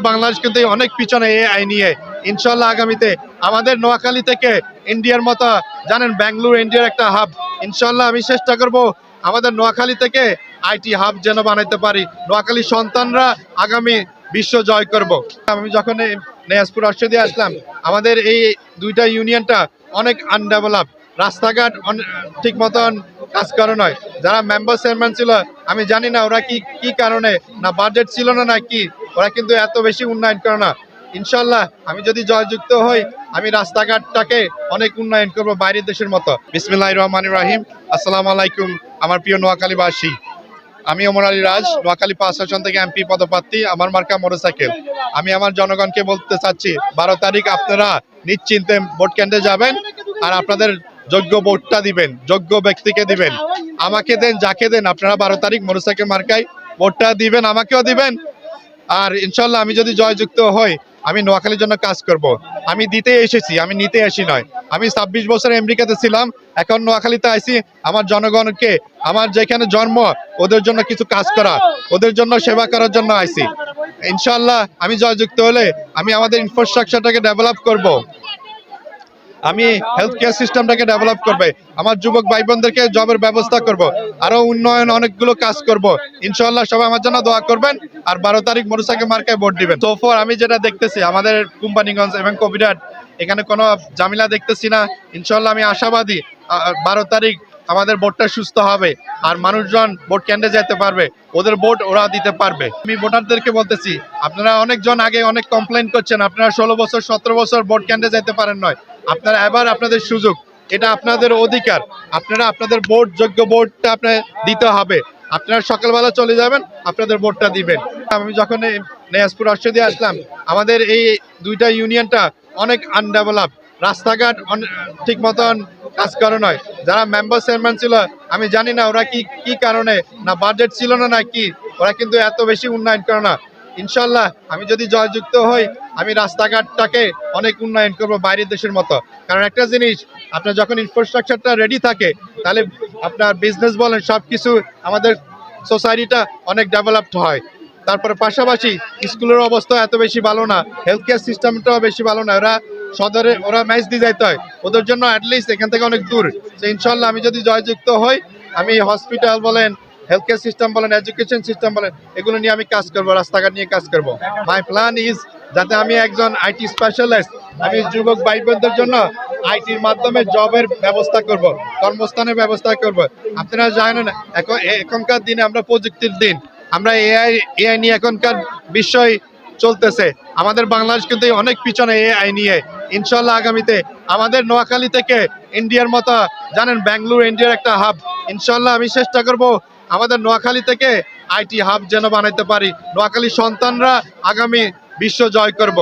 বাংলাদেশ কিন্তু অনেক পিছনে এআই নিয়ে। ইনশাল্লাহ আগামীতে আমাদের নোয়াখালী থেকে ইন্ডিয়ার মতো জানেন বেঙ্গালুরু ইন্ডিয়ার একটা হাব। ইনশাল্লাহ আমি চেষ্টা করব আমাদের নোয়াখালী থেকে আইটি হাব যেন বানাইতে পারি। নোয়াখালী সন্তানরা আগামী বিশ্ব জয় করব। আমি যখন নেয়াজপুর অস্ট্রেলিয়া দিয়ে আসলাম, আমাদের এই দুইটা ইউনিয়নটা অনেক আনডেভেলপ, রাস্তাঘাট ঠিক মতন কাজ করে নয়। যারা মেম্বার চেয়ারম্যান ছিল আমি জানি না ওরা কি কারণে, না বাজেট ছিল না কি, ওরা কিন্তু এত বেশি উন্নয়ন করে না। ইনশাল্লাহ আমি যদি জয়যুক্ত হই আমি রাস্তাঘাটটাকে অনেক উন্নয়ন করব বাইরের দেশের মতো। বিসমিল্লাহির রহমানির রহিম। আসসালামু আলাইকুম আমার প্রিয় নোয়াখালীবাসী। আমি ওমর আলী রাজ, নোয়াখালী ৫ আসন থেকে এমপি পদপ্রার্থী। আমার মার্কা মোটরসাইকেল। আমি আমার জনগণকে বলতে চাচ্ছি ১২ তারিখ আপনারা নিশ্চিন্তে ভোট কেন্দ্রে যাবেন আর আপনাদের যোগ্য ভোটটা দিবেন, যোগ্য ব্যক্তিকে দিবেন। আমাকে দেন, যাকে দেন, আপনারা ১২ তারিখ মোটরসাইকেল মার্কায় ভোটটা দিবেন, আমাকেও দিবেন। আর ইনশাল্লাহ আমি যদি জয়যুক্ত হই আমি নোয়াখালীর জন্য কাজ করব। আমি দিতে এসেছি, আমি নিতে আসি নয়। আমি ২৬ বছর আমেরিকাতে ছিলাম, এখন নোয়াখালীতে আইছি আমার জনগণকে, আমার যেখানে জন্ম, ওদের জন্য কিছু কাজ করা, ওদের জন্য সেবা করার জন্য আইছি। ইনশাল্লাহ আমি জয়যুক্ত হলে আমি আমাদের ইনফ্রাস্ট্রাকচারটাকে ডেভেলপ করব। আমি হেলথ কেয়ার সিস্টেমটাকে ডেভেলপ করবে, আমার যুবক ভাই বোনদেরকে জবের ব্যবস্থা করব, আরো উন্নয়ন অনেকগুলো কাজ করব। ইনশাআল্লাহ সবাই আমার জন্য দোয়া করবেন আর ১২ তারিখ মোটরসাইকেল মার্কায় ভোট দিবেন। সোফর আমি যেটা দেখতেছি আমাদের কোম্পানিগঞ্জ এবং কবিরাট এখানে কোনো ঝামেলা দেখতেছি না। ইনশাআল্লাহ আমি আশাবাদী ১২ তারিখ আমাদের ভোটটা সুস্থ হবে আর মানুষজন ভোট কেন্দ্রে যেতে পারবে, ওদের ভোট ওরা দিতে পারবে। আমি ভোটারদেরকে বলতেছি আপনারা অনেকজন আগে অনেক কমপ্লেন করছেন, আপনারা ১৬ বছর ১৭ বছর ভোট কেন্দ্রে যেতে পারেন নয়। আপনারা এবার আপনাদের সুযোগ, এটা আপনাদের অধিকার। আপনারা আপনাদের ভোট, যোগ্য ভোটটা আপনার দিতে হবে। আপনারা সকালবেলা চলে যাবেন, আপনাদের ভোটটা দিবেন। আমি যখন নেয়াজপুর অস্ট্রেলিয়া দিয়ে আসলাম, আমাদের এই দুইটা ইউনিয়নটা অনেক আনডেভেলপ, রাস্তাঘাট ঠিক মতন কাজ করে নয়। যারা মেম্বার চেয়ারম্যান ছিল আমি জানি না ওরা কি কারণে, না বাজেট ছিল না কি, ওরা কিন্তু এত বেশি উন্নয়ন করে না। ইনশাল্লাহ আমি যদি জয়যুক্ত হই আমি রাস্তাঘাটটাকে অনেক উন্নয়ন করব বাইরের দেশের মতো। কারণ একটা জিনিস, আপনার যখন ইনফ্রাস্ট্রাকচারটা রেডি থাকে তাহলে আপনার বিজনেস বলেন সবকিছু, আমাদের সোসাইটিটা অনেক ডেভেলপড হয়। তারপরে পাশাপাশি স্কুলের অবস্থা এত বেশি ভালো না, হেলথ কেয়ার সিস্টেমটাও বেশি ভালো না। ওরা সদরে, ওরা ম্যাচ দিয়ে যাইতে হয়, ওদের জন্য অ্যাটলিস্ট এখান থেকে অনেক দূর। তো ইনশাল্লাহ আমি যদি জয়যুক্ত হই আমি হসপিটাল বলেন, হেলথ কেয়ার সিস্টেম বলেন, এডুকেশন সিস্টেম বলেন, এগুলো নিয়ে আমি কাজ করবো, রাস্তাঘাট নিয়ে কাজ করবো। মাই প্ল্যান ইজ যাতে আমি একজন আইটি স্পেশালিস্ট, আমি যুবক ভাই বোনদের জন্য আইটির মাধ্যমে জবের ব্যবস্থা করব, কর্মস্থানের ব্যবস্থা করব। আপনারা জানেন এখনকার দিনে আমরা প্রযুক্তির দিন, আমরা এআই নিয়ে এখনকার বিষয় চলতেছে। আমাদের বাংলাদেশ কিন্তু অনেক পিছনে এআই নিয়ে। ইনশাল্লাহ আগামীতে আমাদের নোয়াখালী থেকে ইন্ডিয়ার মতো জানেন বেঙ্গালুরু ইন্ডিয়ার একটা হাব। ইনশাল্লাহ আমি চেষ্টা করব আমাদের নোয়াখালী থেকে আইটি হাব যেন বানাইতে পারি। নোয়াখালী সন্তানরা আগামী বিশ্ব জয় করব।